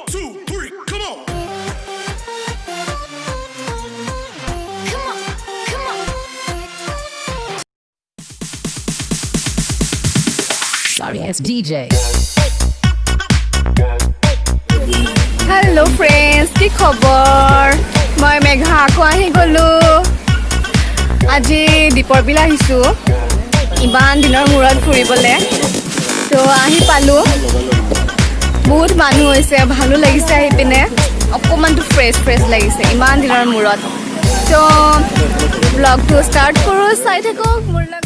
2, 3, come on. Sorry ass DJ. Hello friends, কি খবৰ? মই মেঘা আকৌ আহি গলো। আজি দীপৰ বিল আহিছো ইমান দিনৰ মূৰত ফুৰিবলে। তো আহি পালো। বহুত মানুহ হৈছে, ভালো লাগিছে আহি পিনে। অকমানটো ফ্ৰেছ লাগিছে ইমান দিনৰ মূৰত। তো ব্লগটো ষ্টাৰ্ট কৰো, চাই থাকক মোৰ লগত।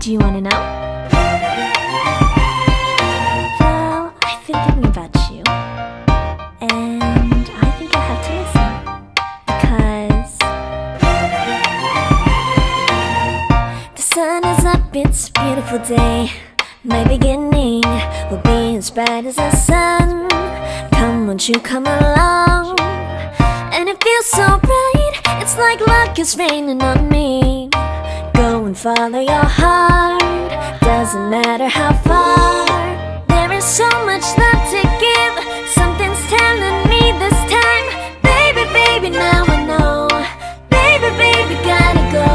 Do you want to know? Well, I've been thinking about you, and I think I'll have to listen, because the sun is up, it's a beautiful day. My beginning will be as bright as the sun. Come, won't you come along? And it feels so bright, it's like luck is raining on me. Go and follow your heart, doesn't matter how far. There is so much love to give, something's telling me this time. Baby, baby, now I know. Baby, baby, gotta go.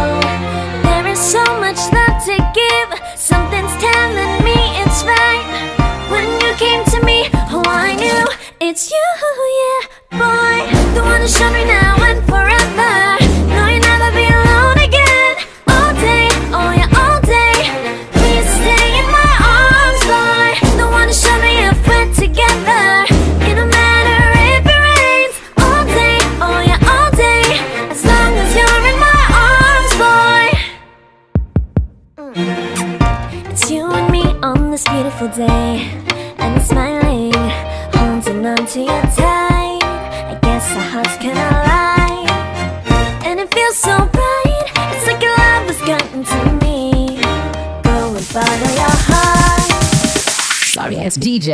There is so much love to give, something's telling me it's right. When you came to me, oh I knew it's you, yeah, boy. The one who showed me now and forever. No, you'll never be alone again. All day, oh yeah, all day. Please stay in my arms, boy. The one who showed me if we're together. It don't matter if it rains. All day, oh yeah, all day. As long as you're in my arms, boy. It's you and me on this beautiful day, and it's smiling, holding on to you tight. I guess our hearts can align, and it feels so bright. It's like your love has gotten to me. Go and follow your heart. Sorry ass DJ.